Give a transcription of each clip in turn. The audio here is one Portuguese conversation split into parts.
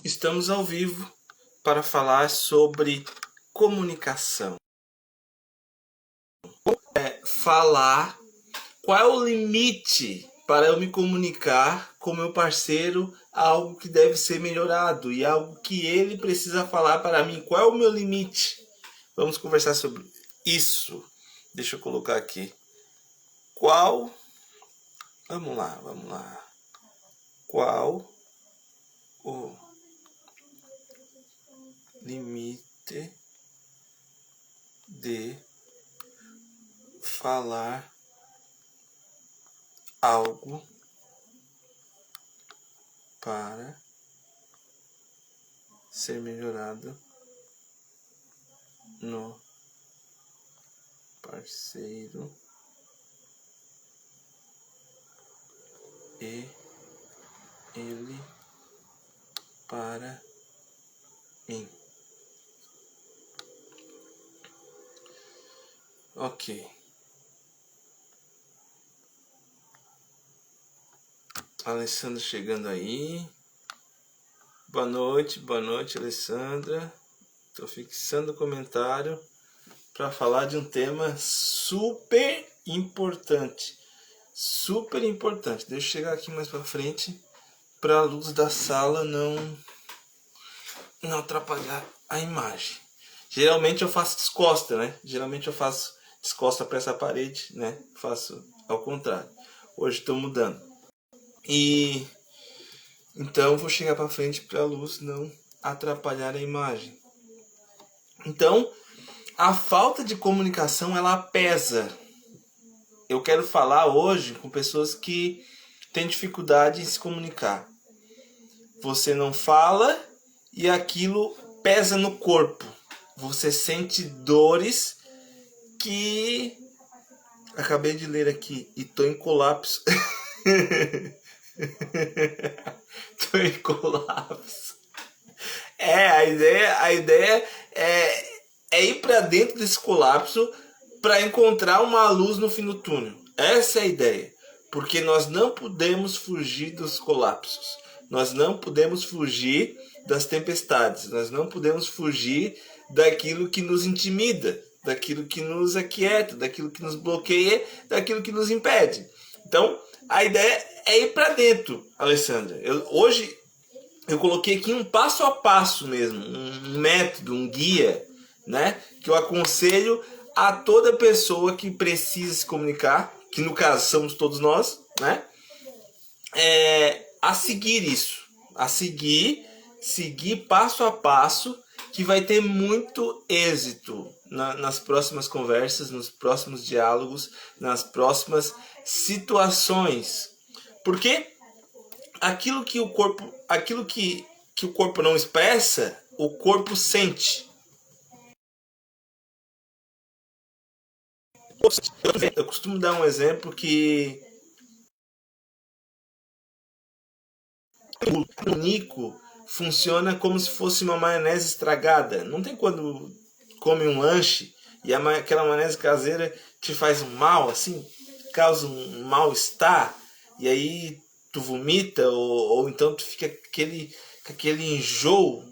Estamos ao vivo para falar sobre comunicação. Falar qual é o limite para eu me comunicar com meu parceiro, algo que deve ser melhorado e algo que ele precisa falar para mim. Qual é o meu limite? Vamos conversar sobre isso. Deixa eu colocar aqui. Vamos lá. Qual o limite de falar algo para ser melhorado no parceiro e ele para mim. Ok. Alessandra chegando aí. Boa noite, Alessandra. Estou fixando o comentário para falar de um tema super importante. Super importante. Deixa eu chegar aqui mais para frente para a luz da sala não atrapalhar a imagem. Geralmente eu faço descosta, né? Descosta para essa parede, né? Faço ao contrário. Hoje estou mudando. E então vou chegar para frente para a luz não atrapalhar a imagem. Então, a falta de comunicação ela pesa. Eu quero falar hoje com pessoas que têm dificuldade em se comunicar. Você não fala e aquilo pesa no corpo. Você sente dores que acabei de ler aqui e tô em colapso. Tô em colapso. A ideia é ir para dentro desse colapso para encontrar uma luz no fim do túnel. Essa é a ideia. Porque nós não podemos fugir dos colapsos. Nós não podemos fugir das tempestades. Nós não podemos fugir daquilo que nos intimida, daquilo que nos aquieta, daquilo que nos bloqueia, daquilo que nos impede. Então, a ideia é ir para dentro, Alessandra. Hoje eu coloquei aqui um passo a passo mesmo, um método, um guia, né? Que eu aconselho a toda pessoa que precisa se comunicar, que no caso somos todos nós, né? A seguir isso, seguir passo a passo, que vai ter muito êxito nas próximas conversas, nos próximos diálogos, nas próximas situações. Porque aquilo que o corpo não expressa, o corpo sente. Eu costumo dar um exemplo que o Nico funciona como se fosse uma maionese estragada. Não tem quando come um lanche e aquela maionese caseira te faz um mal, assim, causa um mal-estar, e aí tu vomita, ou então tu fica com aquele enjoo.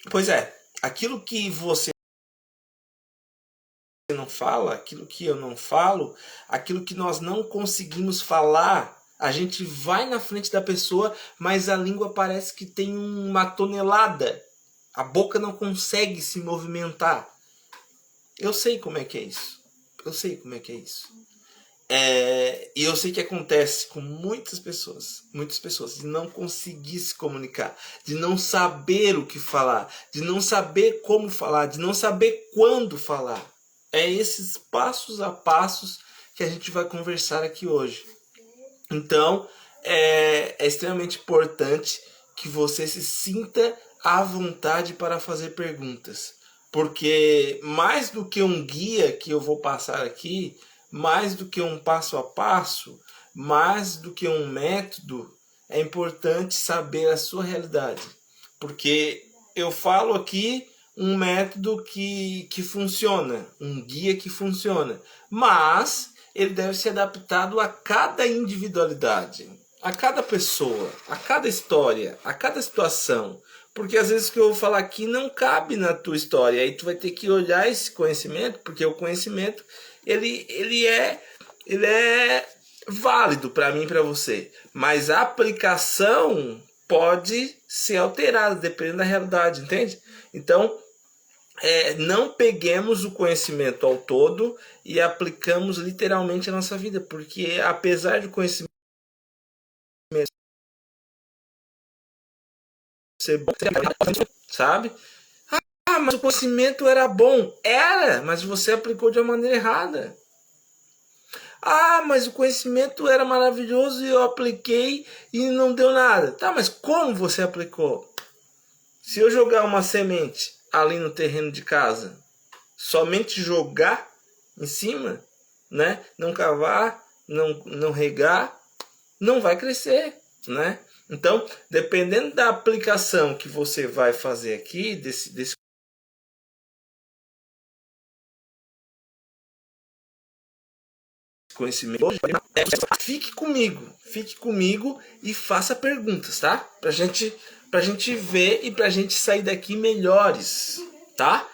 Pois é, aquilo que você não fala, aquilo que eu não falo, aquilo que nós não conseguimos falar, a gente vai na frente da pessoa, mas a língua parece que tem uma tonelada. A boca não consegue se movimentar. Eu sei como é que é isso. E eu sei que acontece com muitas pessoas, de não conseguir se comunicar, de não saber o que falar, de não saber como falar, de não saber quando falar. É esses passos a passos que a gente vai conversar aqui hoje. Então, é extremamente importante que você se sinta à vontade para fazer perguntas. Porque mais do que um guia que eu vou passar aqui, mais do que um passo a passo, mais do que um método, é importante saber a sua realidade. Porque eu falo aqui um método que funciona, um guia que funciona, mas ele deve ser adaptado a cada individualidade. a cada pessoa, a cada história, a cada situação. Porque às vezes o que eu vou falar aqui não cabe na tua história. Aí tu vai ter que olhar esse conhecimento, porque o conhecimento ele é válido para mim e para você. Mas a aplicação pode ser alterada dependendo da realidade, entende? Então, não peguemos o conhecimento ao todo e aplicamos literalmente a nossa vida, porque apesar do conhecimento ser bom, sabe? Ah, mas o conhecimento era bom. Era, mas você aplicou de uma maneira errada. Ah, mas o conhecimento era maravilhoso e eu apliquei e não deu nada. Tá, mas como você aplicou? Se eu jogar uma semente ali no terreno de casa, somente jogar em cima, né? Não cavar, não regar, não vai crescer, né? Então, dependendo da aplicação que você vai fazer aqui, desse conhecimento, fique comigo e faça perguntas, tá? Pra gente ver e pra gente sair daqui melhores, tá?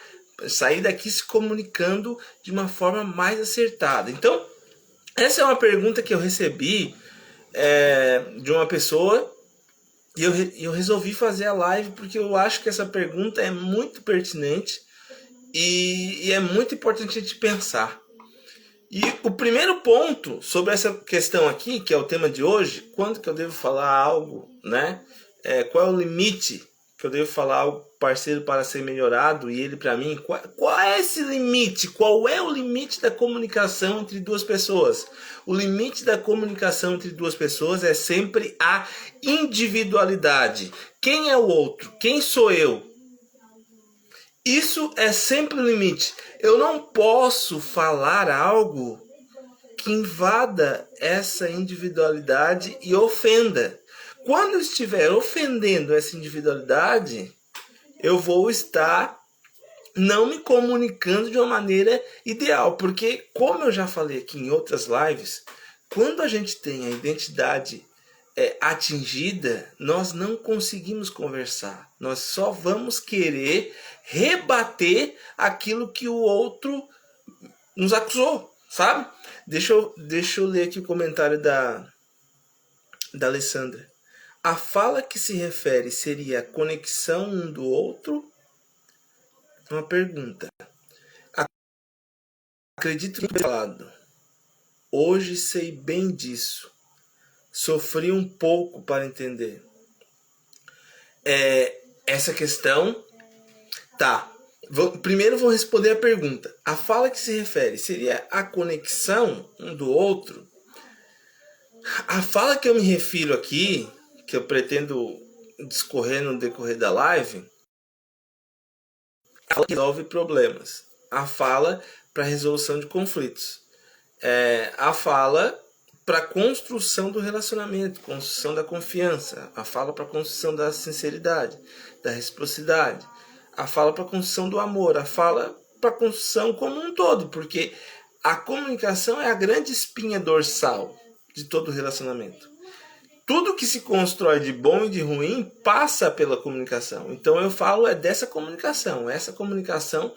Sair daqui se comunicando de uma forma mais acertada. Então, essa é uma pergunta que eu recebi de uma pessoa e eu resolvi fazer a live porque eu acho que essa pergunta é muito pertinente e é muito importante a gente pensar. E o primeiro ponto sobre essa questão aqui, que é o tema de hoje, quando que eu devo falar algo, né? Qual é o limite que eu devo falar ao parceiro para ser melhorado e ele para mim? Qual é esse limite? Qual é o limite da comunicação entre duas pessoas? O limite da comunicação entre duas pessoas é sempre a individualidade. Quem é o outro? Quem sou eu? Isso é sempre o limite. Eu não posso falar algo que invada essa individualidade e ofenda. Quando eu estiver ofendendo essa individualidade, eu vou estar não me comunicando de uma maneira ideal. Porque, como eu já falei aqui em outras lives, quando a gente tem a identidade atingida, nós não conseguimos conversar. Nós só vamos querer rebater aquilo que o outro nos acusou, sabe? Deixa eu ler aqui o comentário da Alessandra. A fala que se refere seria a conexão um do outro? Uma pergunta. Acredito que falado. Hoje sei bem disso. Sofri um pouco para entender. Essa questão, tá. Primeiro vou responder a pergunta. A fala que se refere seria a conexão um do outro? A fala que eu me refiro aqui, que eu pretendo discorrer no decorrer da live, ela resolve problemas. A fala para resolução de conflitos. A fala para construção do relacionamento, construção da confiança. A fala para construção da sinceridade, da reciprocidade. A fala para construção do amor. A fala para construção como um todo, porque a comunicação é a grande espinha dorsal de todo relacionamento. Tudo que se constrói de bom e de ruim passa pela comunicação. Então eu falo dessa comunicação. Essa comunicação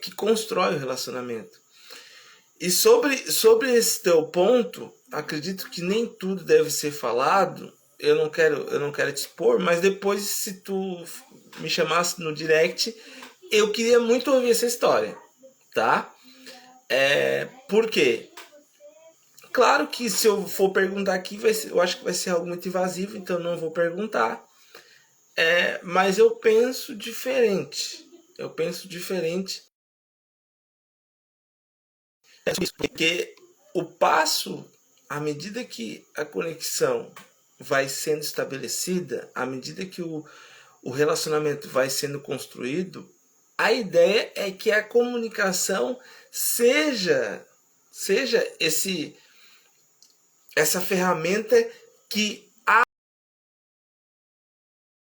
que constrói o relacionamento. E sobre esse teu ponto, acredito que nem tudo deve ser falado. Eu não quero te expor, mas depois, se tu me chamasse no direct, eu queria muito ouvir essa história, tá? Por quê? Claro que se eu for perguntar aqui, eu acho que vai ser algo muito invasivo, então não vou perguntar. Mas eu penso diferente. Porque o passo, à medida que a conexão vai sendo estabelecida, à medida que o relacionamento vai sendo construído, a ideia é que a comunicação seja essa ferramenta que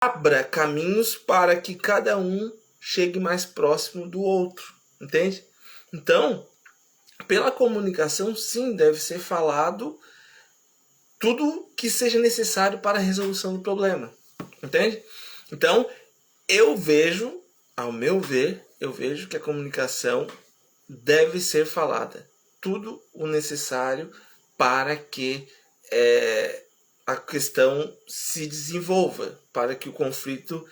abra caminhos para que cada um chegue mais próximo do outro, entende? Então, pela comunicação, sim, deve ser falado tudo que seja necessário para a resolução do problema. Entende? Então, eu vejo, ao meu ver, eu vejo que a comunicação deve ser falada. Tudo o necessário para que a questão se desenvolva, para que o conflito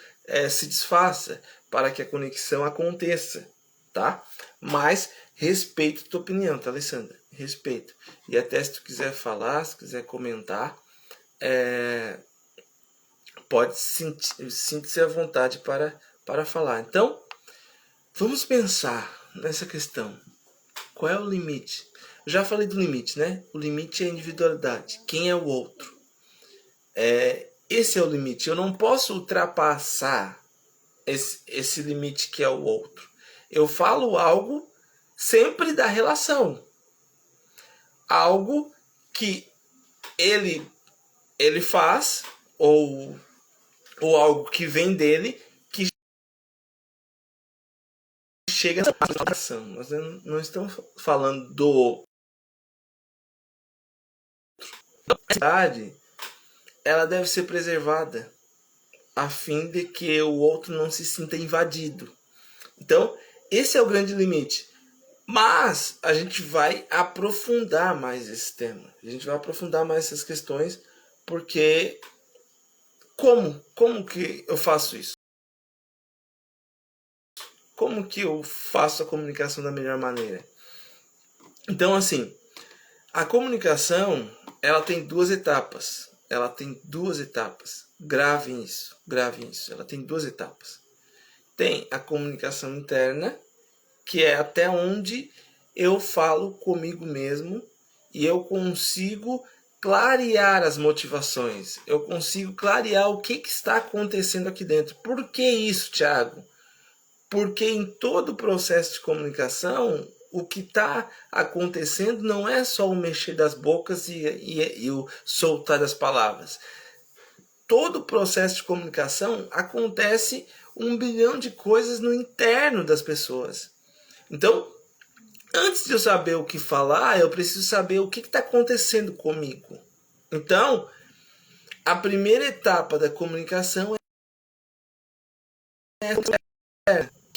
se desfaça, para que a conexão aconteça, tá? Mas respeito a tua opinião, tá, Alessandra? Respeito. E até se tu quiser falar, se quiser comentar, pode sentir-se à vontade para falar. Então, vamos pensar nessa questão. Qual é o limite? Eu já falei do limite, né? O limite é a individualidade. Quem é o outro? Esse é o limite. Eu não posso ultrapassar esse limite que é o outro. Eu falo algo sempre da relação. Algo que ele faz, ou algo que vem dele, que chega na relação. Nós não estamos falando do... A cidade, ela deve ser preservada a fim de que o outro não se sinta invadido. Então, esse é o grande limite. Mas a gente vai aprofundar mais esse tema. A gente vai aprofundar mais essas questões, porque como que eu faço isso? Como que eu faço a comunicação da melhor maneira? Então, assim, a comunicação, ela tem duas etapas. Gravem isso. Ela tem duas etapas. Tem a comunicação interna, que é até onde eu falo comigo mesmo e eu consigo clarear as motivações. Eu consigo clarear o que está acontecendo aqui dentro. Por que isso, Thiago? Porque em todo o processo de comunicação, o que está acontecendo não é só o mexer das bocas e o soltar das palavras. Todo o processo de comunicação acontece 1 bilhão de coisas no interno das pessoas. Então, antes de eu saber o que falar, eu preciso saber o que está acontecendo comigo. Então, a primeira etapa da comunicação é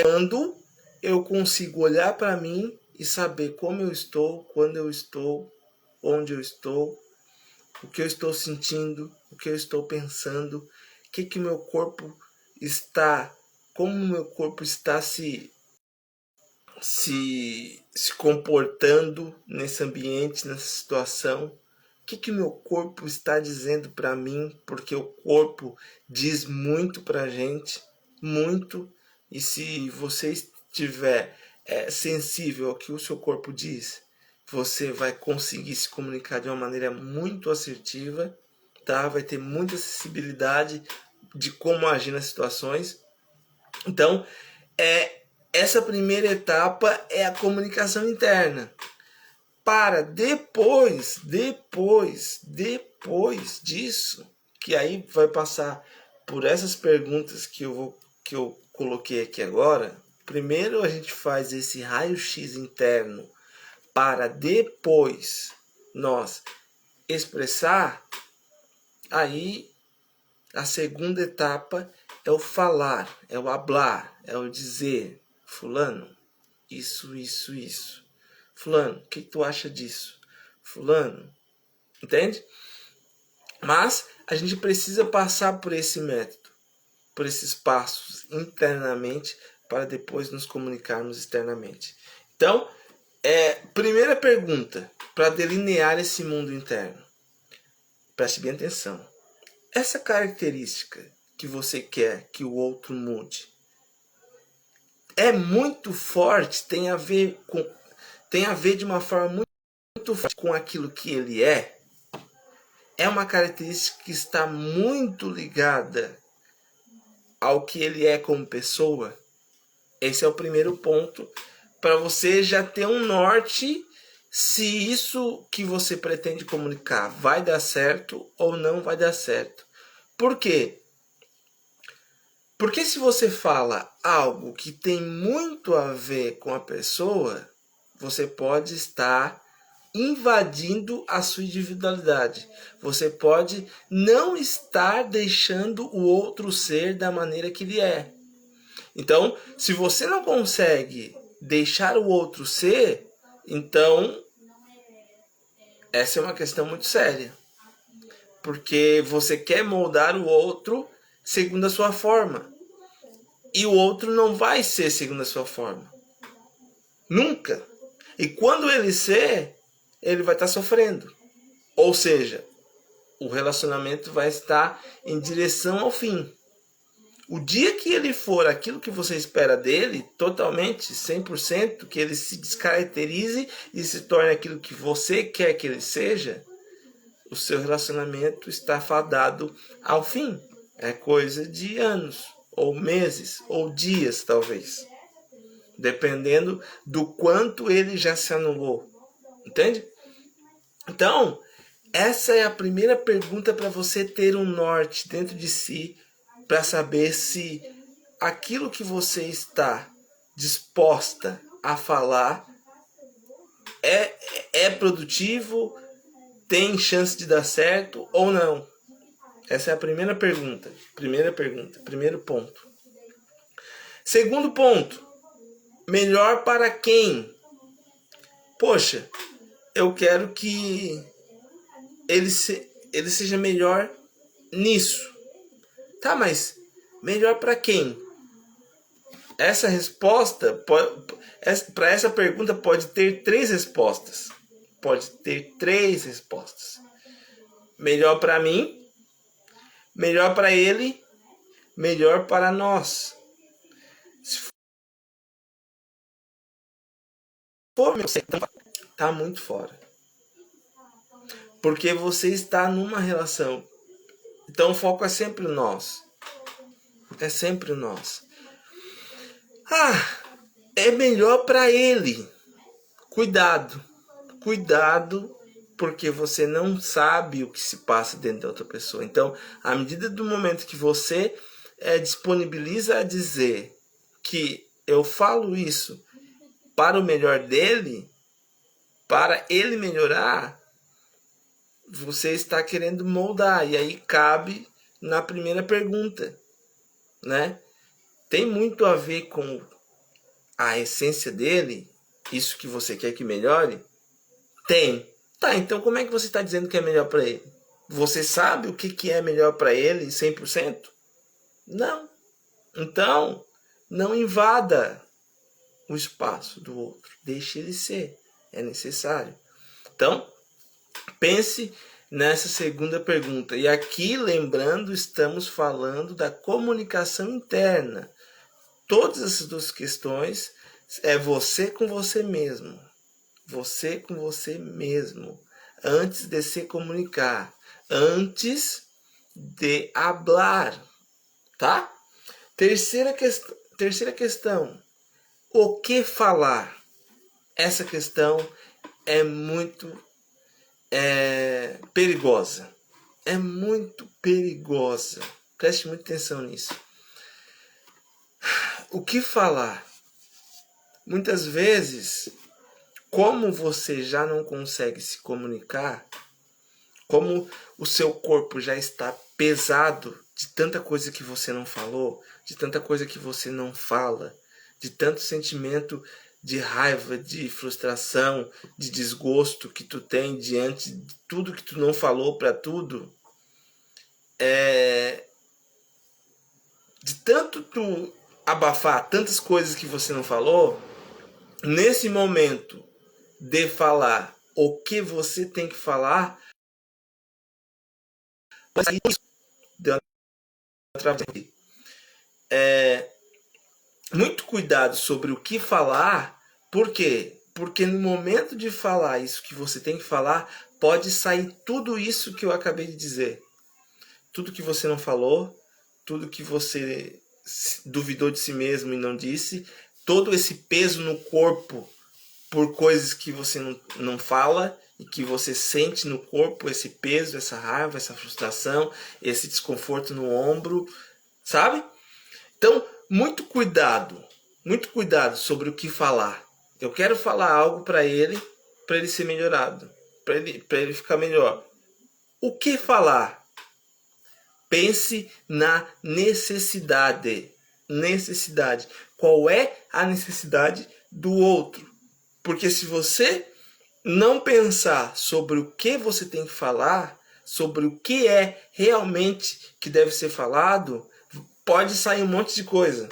quando eu consigo olhar para mim e saber como eu estou, quando eu estou, onde eu estou, o que eu estou sentindo, o que eu estou pensando, o que meu corpo está, como o meu corpo está se comportando nesse ambiente, nessa situação. O que meu corpo está dizendo para mim, porque o corpo diz muito para a gente, muito. E se você estiver sensível ao que o seu corpo diz, você vai conseguir se comunicar de uma maneira muito assertiva, tá? Vai ter muita sensibilidade de como agir nas situações. Então, essa primeira etapa é a comunicação interna. Para depois disso, que aí vai passar por essas perguntas que eu coloquei aqui agora. Primeiro a gente faz esse raio-x interno para depois nós expressar. Aí a segunda etapa é o falar, é o hablar, é o dizer: fulano, isso. Fulano, o que tu acha disso? Fulano, entende? Mas a gente precisa passar por esse método, por esses passos internamente, para depois nos comunicarmos externamente. Então, primeira pergunta, para delinear esse mundo interno. Preste bem atenção. Essa característica que você quer que o outro mude é muito forte, tem a ver de uma forma muito forte com aquilo que ele é. É uma característica que está muito ligada ao que ele é como pessoa. Esse é o primeiro ponto, para você já ter um norte se isso que você pretende comunicar vai dar certo ou não vai dar certo. Por quê? Porque se você fala algo que tem muito a ver com a pessoa, você pode estar invadindo a sua individualidade. Você pode não estar deixando o outro ser da maneira que ele é. Então, se você não consegue deixar o outro ser, então essa é uma questão muito séria. Porque você quer moldar o outro segundo a sua forma. E o outro não vai ser segundo a sua forma. Nunca. E quando ele ser, ele vai estar sofrendo. Ou seja, o relacionamento vai estar em direção ao fim. O dia que ele for aquilo que você espera dele, totalmente, 100%, que ele se descaracterize e se torne aquilo que você quer que ele seja, o seu relacionamento está fadado ao fim. É coisa de anos, ou meses, ou dias, talvez. Dependendo do quanto ele já se anulou. Entende? Então, essa é a primeira pergunta para você ter um norte dentro de si, para saber se aquilo que você está disposta a falar é produtivo, tem chance de dar certo ou não. Essa é a primeira pergunta. Primeiro ponto. Segundo ponto. Melhor para quem? Poxa, eu quero que ele seja melhor nisso. Tá, mas melhor para quem? Essa resposta, para essa pergunta pode ter três respostas. Melhor para mim, melhor para ele, melhor para nós. Se for você, tá muito fora. Porque você está numa relação. Então o foco é sempre o nós. É sempre o nós. É melhor para ele. Cuidado, porque você não sabe o que se passa dentro da outra pessoa. Então, à medida do momento que você disponibiliza a dizer que eu falo isso para o melhor dele, para ele melhorar, você está querendo moldar. E aí cabe na primeira pergunta, né? Tem muito a ver com a essência dele, isso que você quer que melhore? Tem. Tá, então como é que você está dizendo que é melhor para ele? Você sabe o que é melhor para ele 100%? Não. Então, não invada o espaço do outro. Deixe ele ser. É necessário. Então, pense nessa segunda pergunta. E aqui, lembrando, estamos falando da comunicação interna. Todas essas duas questões é você com você mesmo. Você com você mesmo. Antes de se comunicar. Antes de hablar. Tá? Terceira questão. O que falar? Essa questão é muito perigosa. É muito perigosa. Preste muita atenção nisso. O que falar? Muitas vezes, como você já não consegue se comunicar, como o seu corpo já está pesado de tanta coisa que você não falou, de tanta coisa que você não fala, de tanto sentimento de raiva, de frustração, de desgosto que tu tem diante de tudo que tu não falou para tudo, de tanto tu abafar tantas coisas que você não falou, nesse momento de falar o que você tem que falar, muito cuidado sobre o que falar. Por quê? Porque no momento de falar isso que você tem que falar, pode sair tudo isso que eu acabei de dizer. Tudo que você não falou, tudo que você duvidou de si mesmo e não disse, todo esse peso no corpo por coisas que você não fala e que você sente no corpo, esse peso, essa raiva, essa frustração, esse desconforto no ombro, sabe? Então, muito cuidado sobre o que falar. Eu quero falar algo para ele, para ele ser melhorado, para ele ficar melhor. O que falar? Pense na necessidade. Necessidade. Qual é a necessidade do outro? Porque se você não pensar sobre o que você tem que falar, sobre o que é realmente que deve ser falado, pode sair um monte de coisa,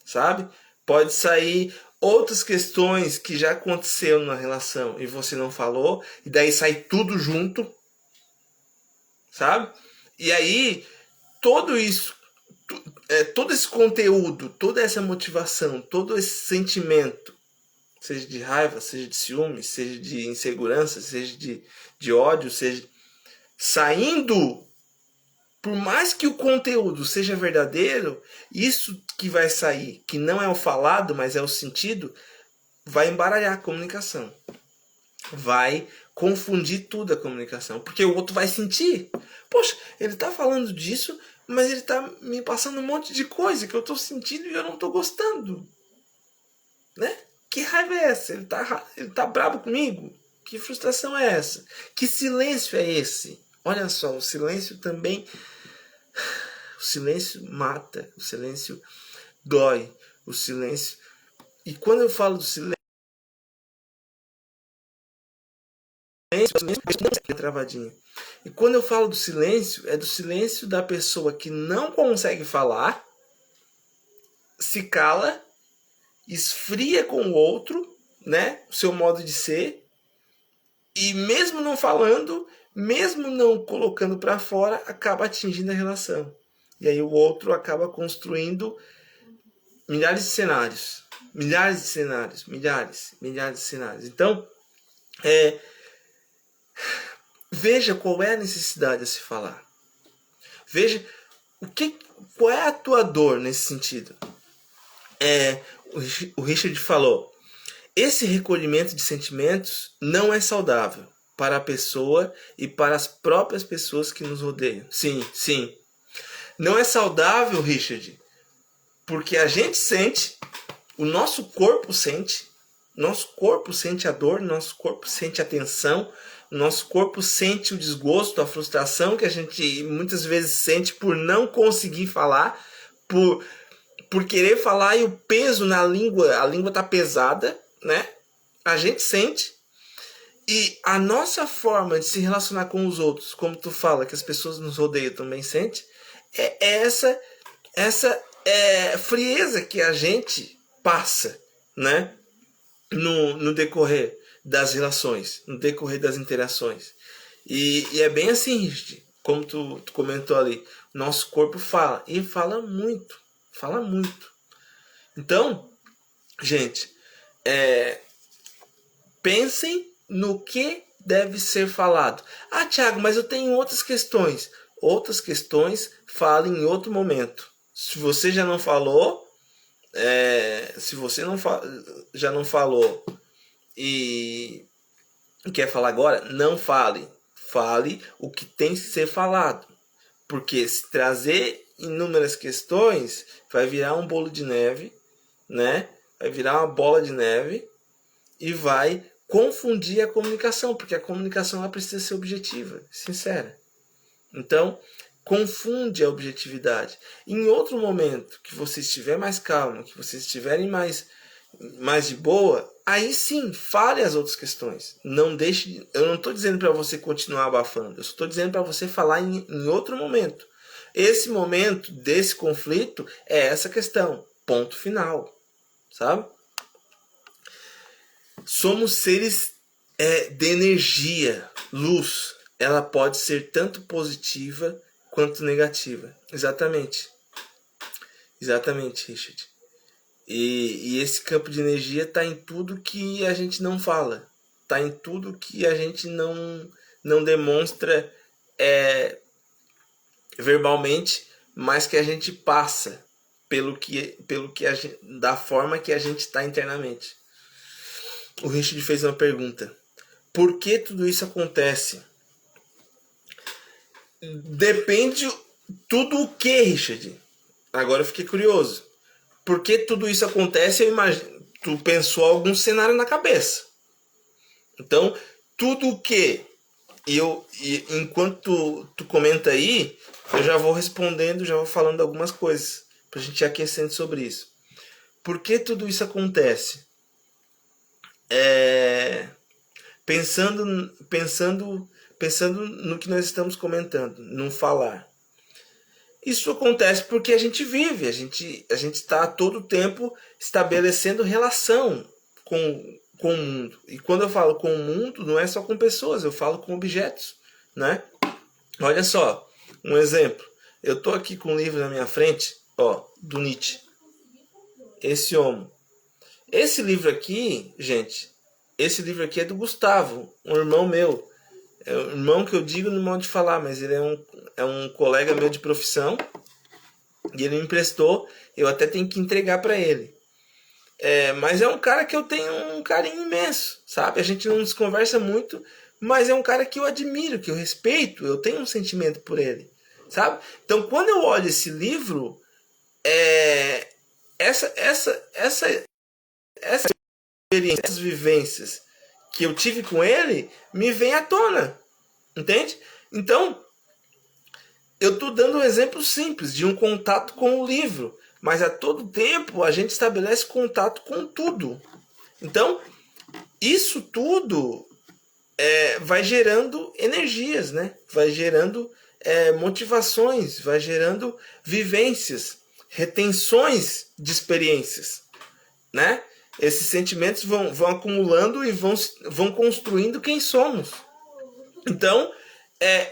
sabe? Pode sair outras questões que já aconteceram na relação e você não falou, e daí sai tudo junto, sabe? E aí, todo isso, todo esse conteúdo, toda essa motivação, todo esse sentimento, seja de raiva, seja de ciúme, seja de insegurança, seja de ódio, seja saindo, por mais que o conteúdo seja verdadeiro, isso que vai sair, que não é o falado, mas é o sentido, vai embaralhar a comunicação. Vai confundir tudo a comunicação, porque o outro vai sentir. Poxa, ele tá falando disso, mas ele tá me passando um monte de coisa que eu tô sentindo e eu não tô gostando. Né? Que raiva é essa? Ele tá bravo comigo? Que frustração é essa? Que silêncio é esse? Olha só, o silêncio também... O silêncio mata, o silêncio dói, o silêncio... E quando eu falo do silêncio... É travadinho. E quando eu falo do silêncio, é do silêncio da pessoa que não consegue falar, se cala, esfria com o outro, né? O seu modo de ser, e mesmo não falando, mesmo não colocando para fora, acaba atingindo a relação. E aí o outro acaba construindo milhares de cenários. Milhares de cenários. Milhares de cenários. Então, veja qual é a necessidade a se falar. Veja qual é a tua dor nesse sentido. O Richard falou: esse recolhimento de sentimentos não é saudável para a pessoa e para as próprias pessoas que nos rodeiam. Sim, sim. Não é saudável, Richard, porque a gente sente, o nosso corpo sente a dor, nosso corpo sente a tensão, nosso corpo sente o desgosto, a frustração que a gente muitas vezes sente por não conseguir falar, por querer falar e o peso na língua, a língua tá pesada, né? A gente sente. E a nossa forma de se relacionar com os outros, como tu fala, que as pessoas nos rodeiam também sentem, é essa frieza que a gente passa, né? No decorrer das relações, no decorrer das interações. E é bem assim, Richard, como tu comentou ali, nosso corpo fala, e fala muito. Então, gente, pensem no que deve ser falado. Ah, Thiago, mas eu tenho outras questões. Outras questões, fale em outro momento. Se você já não falou, já não falou e quer falar agora, não fale. Fale o que tem que ser falado. Porque se trazer inúmeras questões, vai virar um bolo de neve, né? Vai virar uma bola de neve e vai confundir a comunicação, porque a comunicação ela precisa ser objetiva, sincera. Então, confunde a objetividade. Em outro momento, que você estiver mais calmo, que vocês estiverem mais de boa, aí sim, fale as outras questões. Não deixe, eu não estou dizendo para você continuar abafando, eu estou dizendo para você falar em outro momento. Esse momento desse conflito é essa questão, ponto final, sabe? Somos seres de energia, luz. Ela pode ser tanto positiva quanto negativa. Exatamente, Richard. E esse campo de energia está em tudo que a gente não fala. Está em tudo que a gente não demonstra verbalmente, mas que a gente passa da forma que a gente está internamente. O Richard fez uma pergunta: por que tudo isso acontece? Depende tudo o que, Richard? Agora eu fiquei curioso. Por que tudo isso acontece? Eu imagino, tu pensou algum cenário na cabeça. Então, tudo que enquanto tu comenta aí, eu já vou respondendo, já vou falando algumas coisas pra gente ir aquecendo sobre isso. Por que tudo isso acontece? Pensando no que nós estamos comentando, no falar. Isso acontece porque a gente vive, a gente está a todo tempo estabelecendo relação com o mundo. E quando eu falo com o mundo, não é só com pessoas, eu falo com objetos, né? Olha só, um exemplo. Eu tô aqui com um livro na minha frente, ó, do Nietzsche. Esse Homo. Esse livro aqui, gente, esse livro aqui é do Gustavo, um irmão meu. É um irmão que eu digo no modo de falar, mas ele é um colega meu de profissão. E ele me emprestou, eu até tenho que entregar para ele. Mas é um cara que eu tenho um carinho imenso, sabe? A gente não se conversa muito, mas é um cara que eu admiro, que eu respeito, eu tenho um sentimento por ele, sabe? Então, quando eu olho esse livro, essa experiência, essas vivências que eu tive com ele, me vem à tona, entende? Então, eu estou dando um exemplo simples de um contato com o livro, mas a todo tempo a gente estabelece contato com tudo. Então, isso tudo vai gerando energias, né? Vai gerando motivações, vai gerando vivências, retenções de experiências, né? Esses sentimentos vão acumulando e vão construindo quem somos. Então,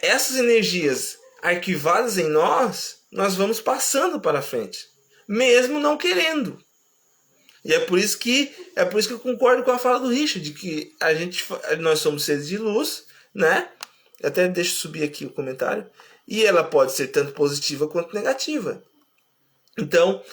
essas energias arquivadas em nós vamos passando para frente, mesmo não querendo. E é por isso que eu concordo com a fala do Richard, de que nós somos seres de luz, né? Até deixa eu subir aqui o comentário. E ela pode ser tanto positiva quanto negativa. Então,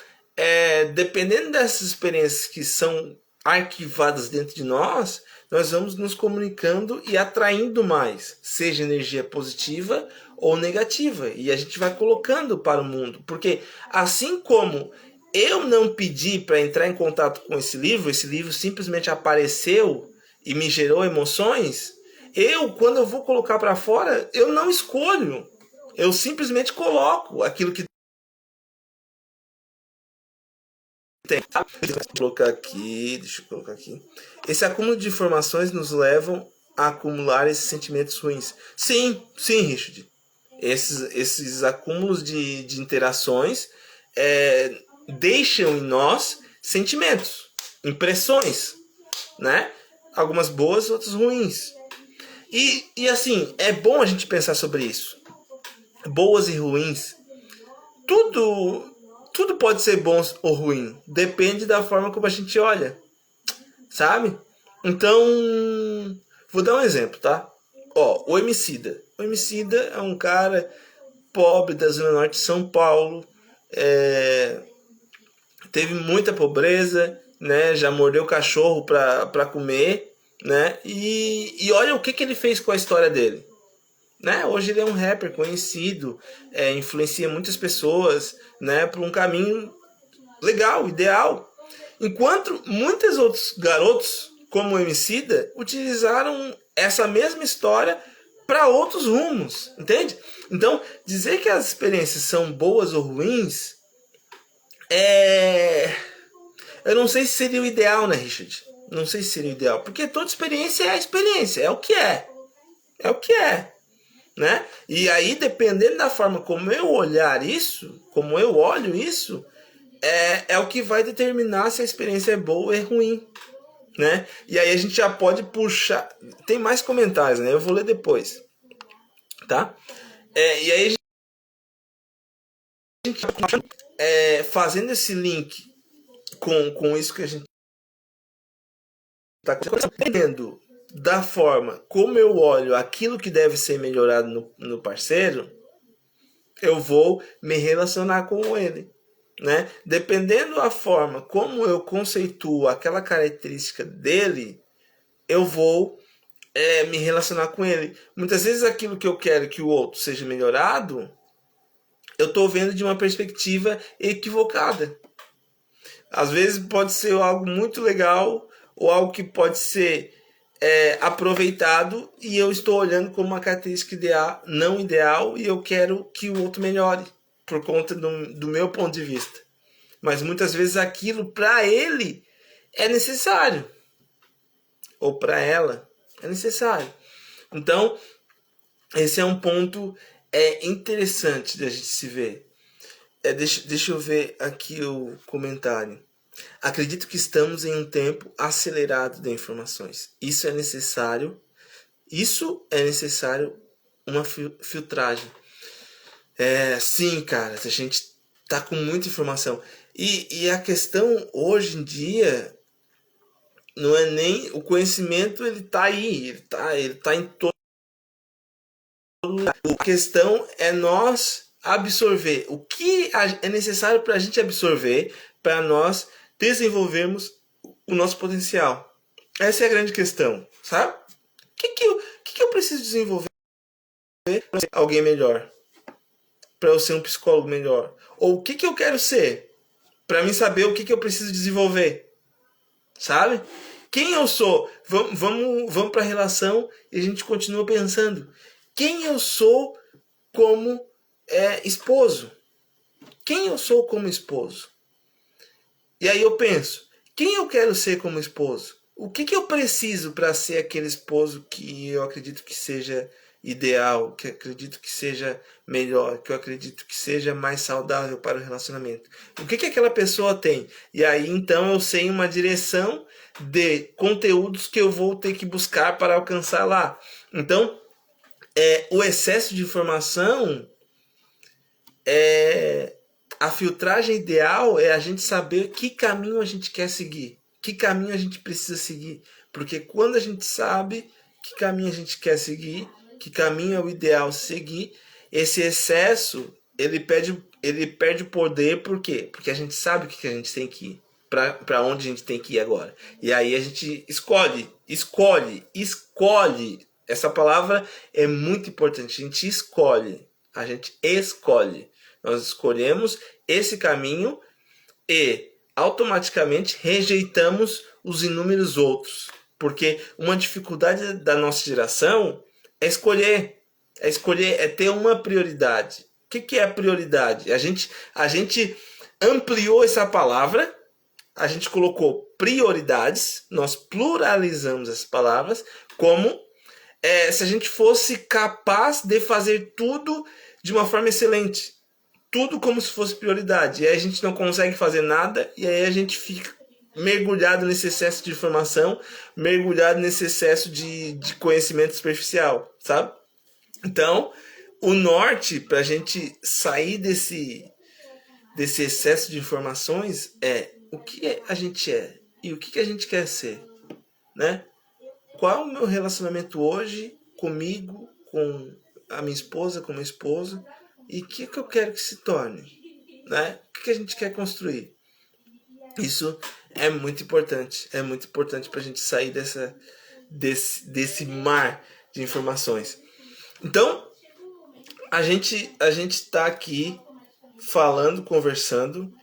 dependendo dessas experiências que são arquivadas dentro de nós vamos nos comunicando e atraindo mais, seja energia positiva ou negativa. E a gente vai colocando para o mundo. Porque assim como eu não pedi para entrar em contato com esse livro simplesmente apareceu e me gerou emoções, quando eu vou colocar para fora, eu não escolho. Eu simplesmente coloco aquilo que tem. Deixa eu colocar aqui. Esse acúmulo de informações nos levam a acumular esses sentimentos ruins. Sim, Richard. Esses acúmulos de interações deixam em nós sentimentos, impressões, né? Algumas boas, outras ruins. E assim, é bom a gente pensar sobre isso. Boas e ruins. Tudo pode ser bom ou ruim. Depende da forma como a gente olha. Sabe? Então, vou dar um exemplo, tá? Ó, o Emicida. O Emicida é um cara pobre da Zona Norte de São Paulo. Teve muita pobreza, né? Já mordeu cachorro pra comer, né? E olha o que ele fez com a história dele. Né? Hoje ele é um rapper conhecido, influencia muitas pessoas, né, para um caminho legal, ideal. Enquanto muitos outros garotos, como o Emicida, utilizaram essa mesma história para outros rumos, entende? Então, dizer que as experiências são boas ou ruins, eu não sei se seria o ideal, né, Richard? Não sei se seria o ideal, porque toda experiência é experiência, é o que é. É o que é. Né? E aí, dependendo da forma como eu olhar isso, como eu olho isso, é o que vai determinar se a experiência é boa ou é ruim, né? E aí a gente já pode puxar. Tem mais comentários, né? Eu vou ler depois, tá? E aí a gente fazendo esse link com isso que a gente está entendendo da forma como eu olho aquilo que deve ser melhorado no parceiro, eu vou me relacionar com ele, né? Dependendo da forma como eu conceituo aquela característica dele, eu vou me relacionar com ele. Muitas vezes aquilo que eu quero que o outro seja melhorado, eu estou vendo de uma perspectiva equivocada. Às vezes pode ser algo muito legal ou algo que pode ser aproveitado e eu estou olhando como uma característica não ideal e eu quero que o outro melhore por conta do meu ponto de vista. Mas muitas vezes aquilo para ele é necessário ou para ela é necessário. Então, esse é um ponto interessante da gente se ver. Deixa eu ver aqui o comentário. Acredito que estamos em um tempo acelerado de informações. Isso é necessário uma filtragem. Sim, cara, a gente tá com muita informação. E a questão hoje em dia não é nem o conhecimento, ele tá aí, ele tá em todo lugar. A questão é nós absorver o que é necessário para a gente absorver, para nós desenvolvermos o nosso potencial. Essa é a grande questão, sabe? O que eu preciso desenvolver para ser alguém melhor? Para eu ser um psicólogo melhor? Ou o que eu quero ser? Para mim saber o que eu preciso desenvolver. Sabe? Quem eu sou? Vamos para a relação e a gente continua pensando. Quem eu sou como esposo? Quem eu sou como esposo? E aí eu penso, quem eu quero ser como esposo? O que eu preciso para ser aquele esposo que eu acredito que seja ideal, que eu acredito que seja melhor, que eu acredito que seja mais saudável para o relacionamento? O que aquela pessoa tem? E aí então eu sei uma direção de conteúdos que eu vou ter que buscar para alcançar lá. Então, o excesso de informação a filtragem ideal é a gente saber que caminho a gente quer seguir, que caminho a gente precisa seguir. Porque quando a gente sabe que caminho a gente quer seguir, que caminho é o ideal seguir, esse excesso ele perde o poder. Por quê? Porque a gente sabe o que a gente tem que ir, para onde a gente tem que ir agora. E aí a gente escolhe. Essa palavra é muito importante. A gente escolhe. Nós escolhemos esse caminho e automaticamente rejeitamos os inúmeros outros. Porque uma dificuldade da nossa geração é escolher. É ter uma prioridade. O que é a prioridade? A gente ampliou essa palavra, a gente colocou prioridades, nós pluralizamos as palavras como se a gente fosse capaz de fazer tudo de uma forma excelente. Tudo como se fosse prioridade. E aí a gente não consegue fazer nada e aí a gente fica mergulhado nesse excesso de informação, mergulhado nesse excesso de conhecimento superficial, sabe? Então, o norte para a gente sair desse excesso de informações é o que a gente é e o que a gente quer ser, né? Qual é o meu relacionamento hoje comigo, com a minha esposa, com o meu esposo, e o que eu quero que se torne, né? O que a gente quer construir? Isso é muito importante para a gente sair desse mar de informações. Então, a gente está aqui falando, conversando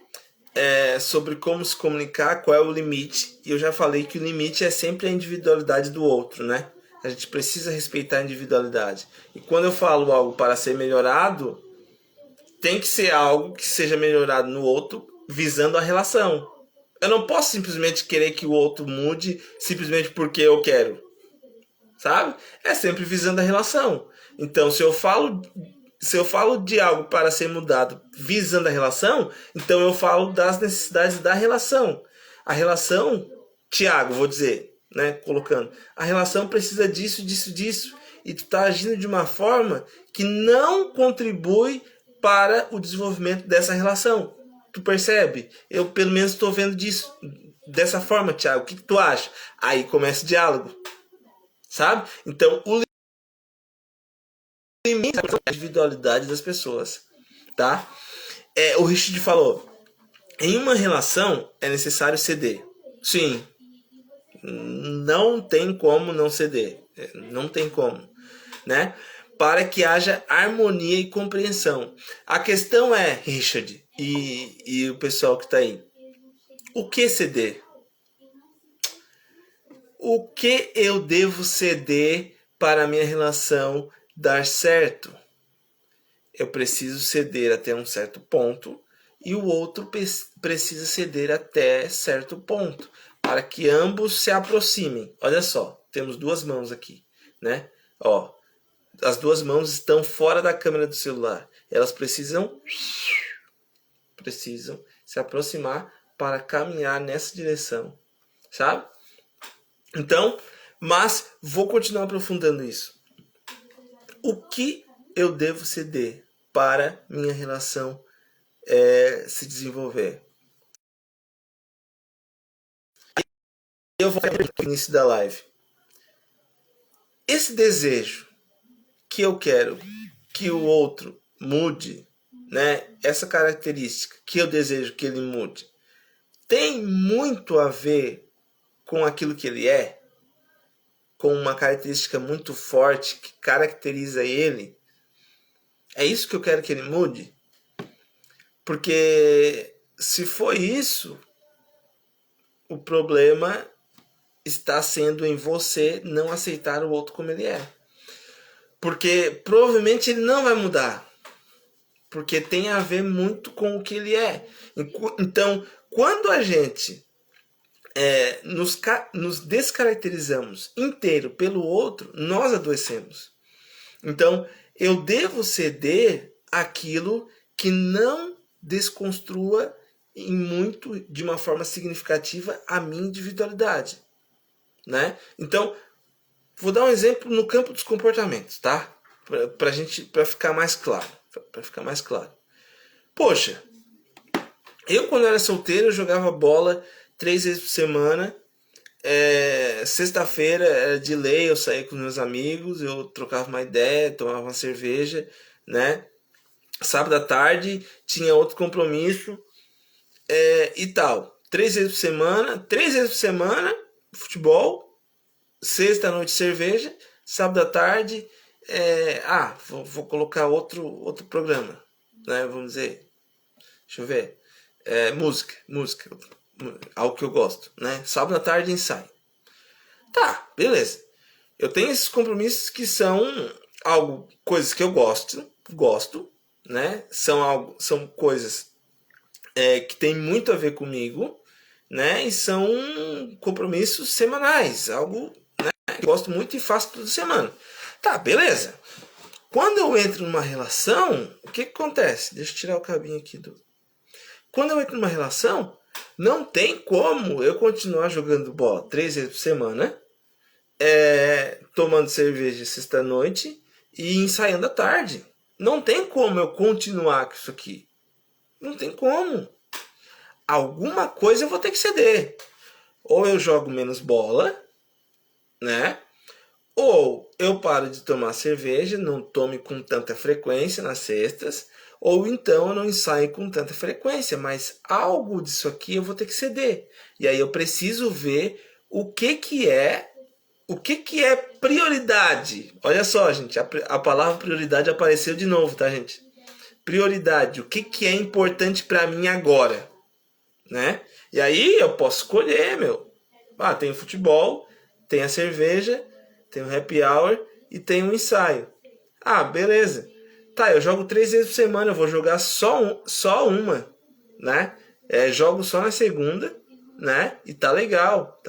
sobre como se comunicar, qual é o limite. E eu já falei que o limite é sempre a individualidade do outro, né? A gente precisa respeitar a individualidade. E quando eu falo algo para ser melhorado, tem que ser algo que seja melhorado no outro visando a relação. Eu não posso simplesmente querer que o outro mude simplesmente porque eu quero. Sabe? É sempre visando a relação. Então, se eu falo de algo para ser mudado visando a relação, então eu falo das necessidades da relação. A relação, Tiago, vou dizer, né, colocando, a relação precisa disso, disso, disso, e tu tá agindo de uma forma que não contribui para o desenvolvimento dessa relação. Tu percebe? Eu pelo menos estou vendo dessa forma, Tiago. O que tu acha? Aí começa o diálogo, sabe? Então o limite é a individualidade das pessoas, tá? O Richard falou, em uma relação é necessário ceder. Sim, não tem como não ceder, não tem como, né? Para que haja harmonia e compreensão. A questão é, Richard e o pessoal que está aí, o que ceder? O que eu devo ceder para a minha relação dar certo? Eu preciso ceder até um certo ponto e o outro precisa ceder até certo ponto para que ambos se aproximem. Olha só, temos duas mãos aqui, né? Ó, as duas mãos estão fora da câmera do celular. Elas precisam se aproximar para caminhar nessa direção, sabe? Então, mas vou continuar aprofundando isso. O que eu devo ceder para minha relação se desenvolver? Eu vou falar no início da live. Esse desejo que eu quero que o outro mude, né? Essa característica que eu desejo que ele mude, tem muito a ver com aquilo que ele é, com uma característica muito forte que caracteriza ele. É isso que eu quero que ele mude? Porque se for isso, o problema está sendo em você não aceitar o outro como ele é. Porque provavelmente ele não vai mudar. Porque tem a ver muito com o que ele é. Então, quando a gente nos descaracterizamos inteiro pelo outro, nós adoecemos. Então, eu devo ceder aquilo que não desconstrua de uma forma significativa a minha individualidade, né? Então, vou dar um exemplo no campo dos comportamentos, tá? Para ficar mais claro, Poxa, eu quando era solteiro eu jogava bola 3 vezes por semana. Sexta-feira era de lei, eu saía com meus amigos, eu trocava uma ideia, tomava uma cerveja, né? Sábado à tarde tinha outro compromisso e tal. 3 vezes por semana, futebol, sexta à noite cerveja, sábado à tarde, vou colocar outro programa, né? Vamos dizer, deixa eu ver, música, algo que eu gosto, né? Sábado à tarde ensaio. Tá, beleza. Eu tenho esses compromissos que são coisas que eu gosto, né? São coisas que tem muito a ver comigo, né? E são compromissos semanais, algo, né, que eu gosto muito e faço toda semana. Tá, beleza. Quando eu entro numa relação, o que acontece? Deixa eu tirar o cabinho aqui Quando eu entro numa relação, não tem como eu continuar jogando bola 3 vezes por semana, tomando cerveja sexta-noite e ensaiando à tarde. Não tem como eu continuar com isso aqui. Não tem como. Alguma coisa eu vou ter que ceder. Ou eu jogo menos bola, né? Ou eu paro de tomar cerveja, não tome com tanta frequência nas sextas, ou então eu não ensaio com tanta frequência, mas algo disso aqui eu vou ter que ceder. E aí eu preciso ver o que é prioridade. Olha só, gente, a palavra prioridade apareceu de novo, tá, gente? Prioridade, o que é importante para mim agora, né? E aí eu posso escolher, tem o futebol, tem a cerveja, tem o happy hour e tem o ensaio. Beleza. Tá, eu jogo 3 vezes por semana, eu vou jogar só uma, né? Jogo só na segunda, né? E tá legal.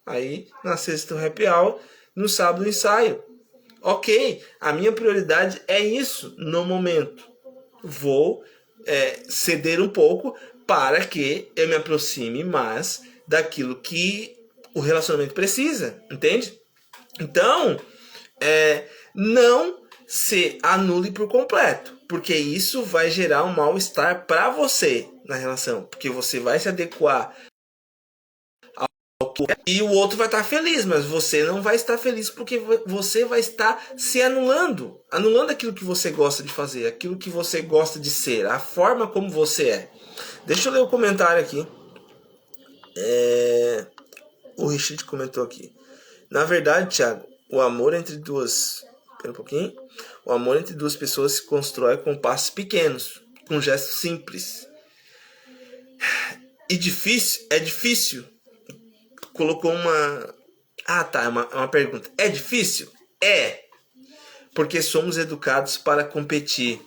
Aí na sexta o happy hour, no sábado o ensaio. Ok, a minha prioridade é isso no momento. Vou ceder um pouco para que eu me aproxime mais daquilo que o relacionamento precisa, entende? Então, não se anule por completo, porque isso vai gerar um mal-estar para você na relação, porque você vai se adequar ao que e o outro vai estar feliz, mas você não vai estar feliz porque você vai estar se anulando aquilo que você gosta de fazer, aquilo que você gosta de ser, a forma como você é. Deixa eu ler o comentário aqui. O Richard comentou aqui. Na verdade, Thiago, o amor entre duas... Espera um pouquinho. O amor entre duas pessoas se constrói com passos pequenos, com gestos simples. É difícil. Colocou Ah, tá, é uma pergunta. É difícil? É, porque somos educados para competir.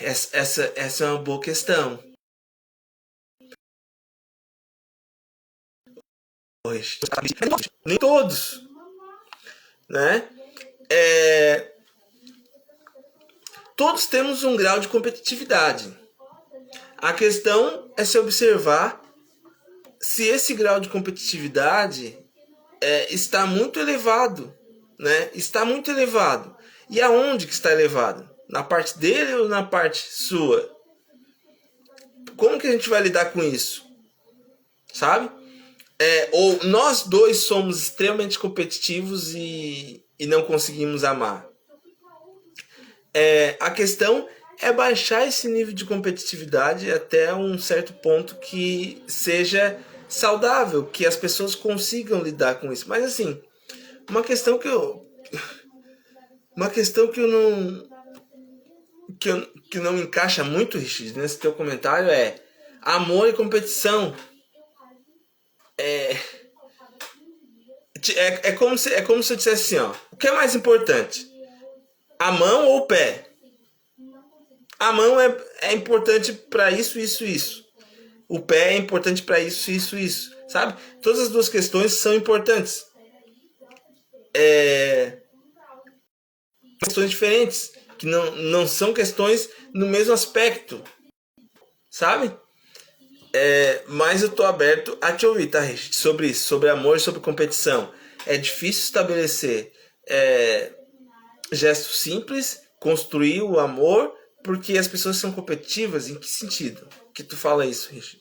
Essa é uma boa questão. Nem todos, né? É, todos temos um grau de competitividade. A questão é se observar se esse grau de competitividade está muito elevado, né? Está muito elevado. E aonde que está elevado? Na parte dele ou na parte sua? Como que a gente vai lidar com isso? Sabe? Ou nós dois somos extremamente competitivos e não conseguimos amar. A questão é baixar esse nível de competitividade até um certo ponto que seja saudável, que as pessoas consigam lidar com isso. Mas assim, uma questão que eu não que não encaixa muito, Richard, nesse teu comentário é amor e competição. É como se eu dissesse assim, ó, o que é mais importante? A mão ou o pé? A mão é importante para isso, isso, isso. O pé é importante para isso, isso, isso. Sabe? Todas as duas questões são importantes. Questões diferentes, que não são questões no mesmo aspecto. Sabe? Mas eu tô aberto a te ouvir, tá, Richard? Sobre isso, sobre amor e sobre competição. É difícil estabelecer gestos simples, construir o amor, porque as pessoas são competitivas. Em que sentido que tu fala isso, Richard?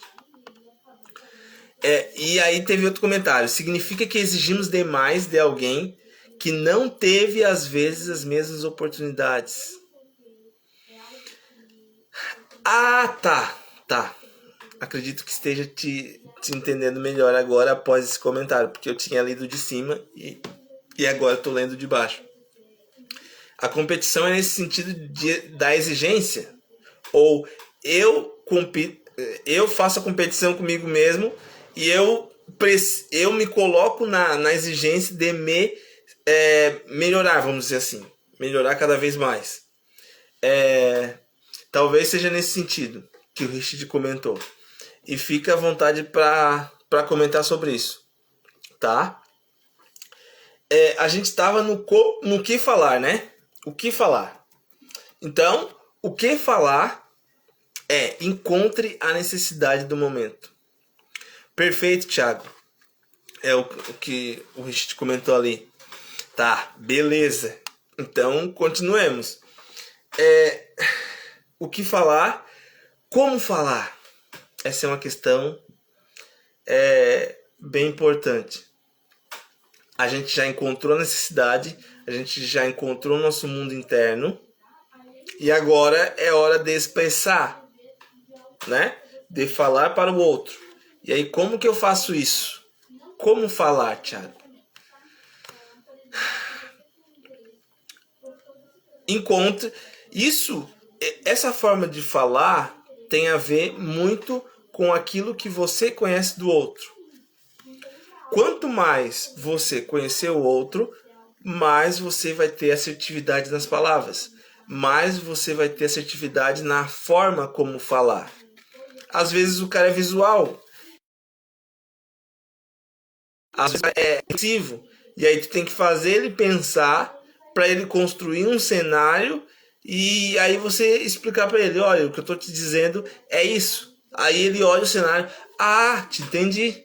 E aí teve outro comentário. Significa que exigimos demais de alguém que não teve, às vezes, as mesmas oportunidades. Ah, tá. Acredito que esteja te entendendo melhor agora após esse comentário, porque eu tinha lido de cima e agora estou lendo de baixo. A competição é nesse sentido da exigência. Ou eu faço a competição comigo mesmo e eu me coloco na exigência de me melhorar, vamos dizer assim. Melhorar cada vez mais. Talvez seja nesse sentido que o Richard comentou. E fica à vontade para comentar sobre isso. Tá? A gente estava no que falar, né? O que falar. Então, o que falar encontre a necessidade do momento. Perfeito, Thiago. É o que o Richard comentou ali. Tá, beleza. Então, continuemos. O que falar? Como falar? Essa é uma questão bem importante. A gente já encontrou a necessidade, a gente já encontrou o nosso mundo interno e agora é hora de expressar, né? De falar para o outro. E aí, como que eu faço isso? Como falar, Thiago? Encontre isso. Essa forma de falar tem a ver muito com aquilo que você conhece do outro. Quanto mais você conhecer o outro, mais você vai ter assertividade nas palavras, mais você vai ter assertividade na forma como falar. Às vezes o cara é visual, às vezes é expressivo, e aí tu tem que fazer ele pensar para ele construir um cenário e aí você explicar para ele, olha, o que eu tô te dizendo é isso. Aí ele olha o cenário, te entendi.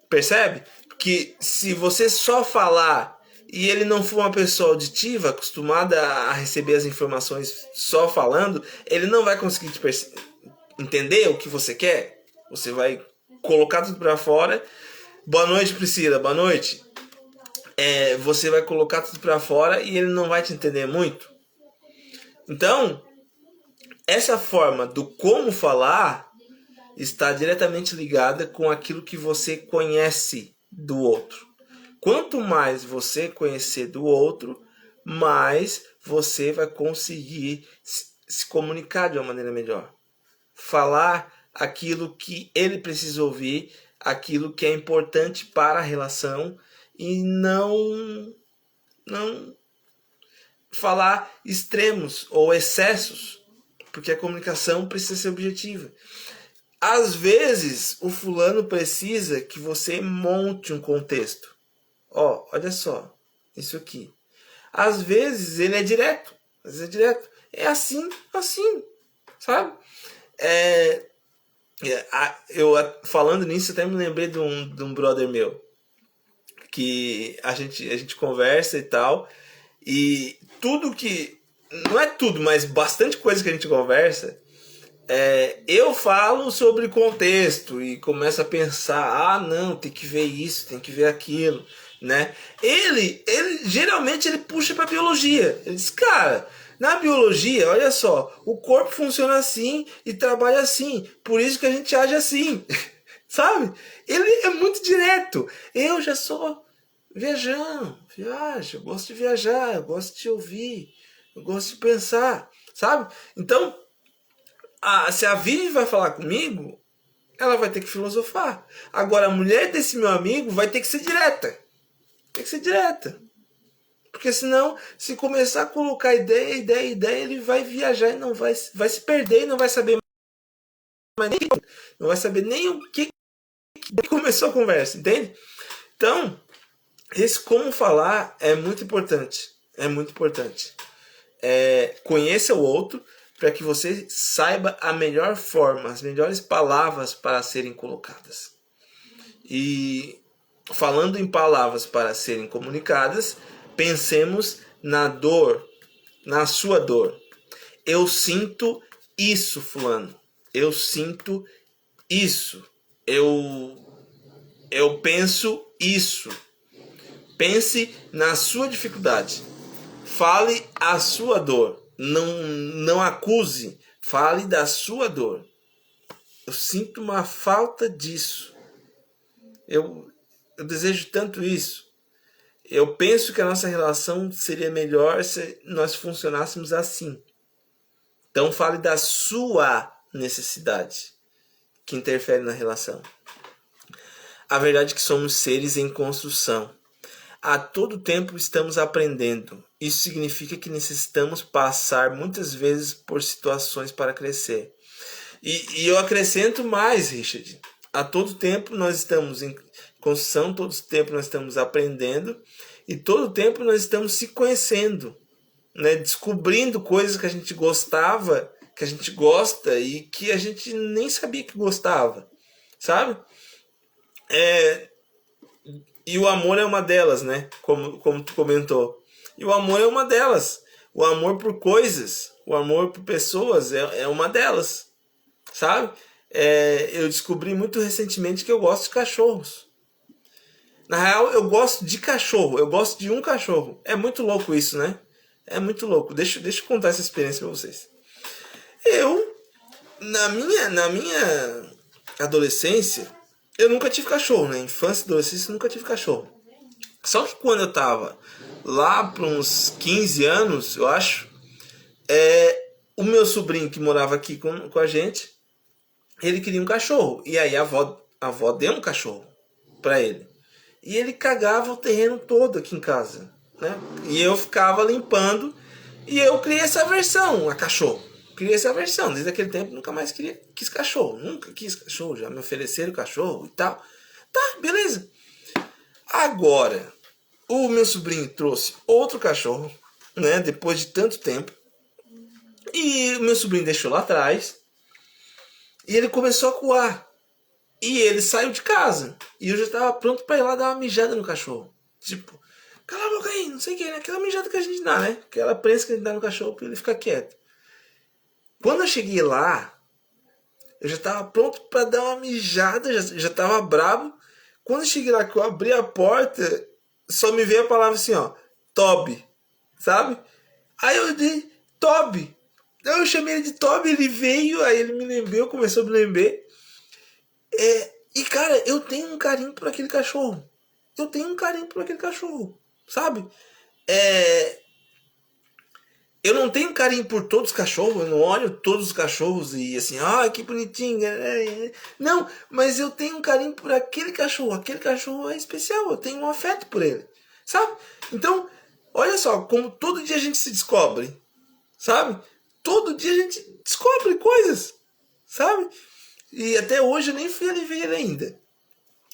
Percebe? Que se você só falar e ele não for uma pessoa auditiva, acostumada a receber as informações só falando, ele não vai conseguir entender o que você quer. Você vai colocar tudo para fora. Boa noite, Priscila. Boa noite. Você vai colocar tudo para fora e ele não vai te entender muito. Então, essa forma do como falar está diretamente ligada com aquilo que você conhece do outro. Quanto mais você conhecer do outro, mais você vai conseguir se comunicar de uma maneira melhor. Falar aquilo que ele precisa ouvir, aquilo que é importante para a relação e não falar extremos ou excessos, porque a comunicação precisa ser objetiva. Às vezes, o fulano precisa que você monte um contexto. Ó, olha só, isso aqui. Às vezes ele é direto. Às vezes é direto. É assim, sabe? Eu falando nisso, até me lembrei de um brother meu. Que a gente conversa e tal. E tudo que... Não é tudo, mas bastante coisa que a gente conversa... eu falo sobre contexto e começo a pensar, não, tem que ver isso, tem que ver aquilo, né? Ele geralmente ele puxa para biologia. Ele diz, cara, na biologia, olha só, o corpo funciona assim e trabalha assim, por isso que a gente age assim, sabe? Ele é muito direto. Eu já sou viajo, eu gosto de viajar, eu gosto de ouvir, eu gosto de pensar, sabe? Então se a Vivi vai falar comigo, ela vai ter que filosofar. Agora, a mulher desse meu amigo vai ter que ser direta. Tem que ser direta. Porque senão, se começar a colocar ideia, ele vai viajar e não vai se perder e não vai saber mais nem, não vai saber nem o que começou a conversa, entende? Então, esse como falar é muito importante. É muito importante. Conheça o outro, para que você saiba a melhor forma, as melhores palavras para serem colocadas. E falando em palavras para serem comunicadas, pensemos na dor, na sua dor. Eu sinto isso, fulano. Eu sinto isso. Eu penso isso. Pense na sua dificuldade. Fale a sua dor. Não acuse. Fale da sua dor. Eu sinto uma falta disso. Eu desejo tanto isso. Eu penso que a nossa relação seria melhor se nós funcionássemos assim. Então fale da sua necessidade que interfere na relação. A verdade é que somos seres em construção. A todo tempo estamos aprendendo. Isso significa que necessitamos passar muitas vezes por situações para crescer. E eu acrescento mais, Richard. A todo tempo nós estamos em construção, todo tempo nós estamos aprendendo e todo tempo nós estamos se conhecendo, né? Descobrindo coisas que a gente gostava, que a gente gosta e que a gente nem sabia que gostava, sabe? E o amor é uma delas, né? Como tu comentou. E o amor é uma delas. O amor por coisas, o amor por pessoas é uma delas, sabe? Eu descobri muito recentemente que eu gosto de cachorros. Na real, eu gosto de cachorro. Eu gosto de um cachorro. É muito louco isso, né? É muito louco. Deixa eu contar essa experiência pra vocês. Eu, na minha adolescência, eu nunca tive cachorro, né? Infância e adolescência, eu nunca tive cachorro. Só que quando eu tava lá para uns 15 anos, eu acho, o meu sobrinho que morava aqui com a gente, ele queria um cachorro. E aí a avó deu um cachorro para ele. E ele cagava o terreno todo aqui em casa, né? E eu ficava limpando e eu criei essa aversão a cachorro. Criei essa aversão. Desde aquele tempo nunca mais quis cachorro. Nunca quis cachorro. Já me ofereceram cachorro e tal. Tá, beleza. Agora, o meu sobrinho trouxe outro cachorro, né? Depois de tanto tempo. E o meu sobrinho deixou lá atrás. E ele começou a coar. E ele saiu de casa. E eu já estava pronto para ir lá dar uma mijada no cachorro. Tipo, cala a boca aí, não sei o que, né? Aquela mijada que a gente dá, né? Aquela prensa que a gente dá no cachorro para ele ficar quieto. Quando eu cheguei lá, eu já estava pronto para dar uma mijada, já estava bravo. Quando eu cheguei lá, que eu abri a porta, só me veio a palavra assim, ó, Toby, sabe? Aí eu dei, Toby. Eu chamei ele de Toby, ele veio, aí ele me lembrou, começou a me lembrar. E cara, eu tenho um carinho por aquele cachorro. Sabe? Eu não tenho carinho por todos os cachorros, eu não olho todos os cachorros e assim, que bonitinho. Não, mas eu tenho um carinho por aquele cachorro é especial, eu tenho um afeto por ele, sabe? Então, olha só, como todo dia a gente se descobre, sabe? Todo dia a gente descobre coisas, sabe? E até hoje eu nem fui ali ver ele ainda.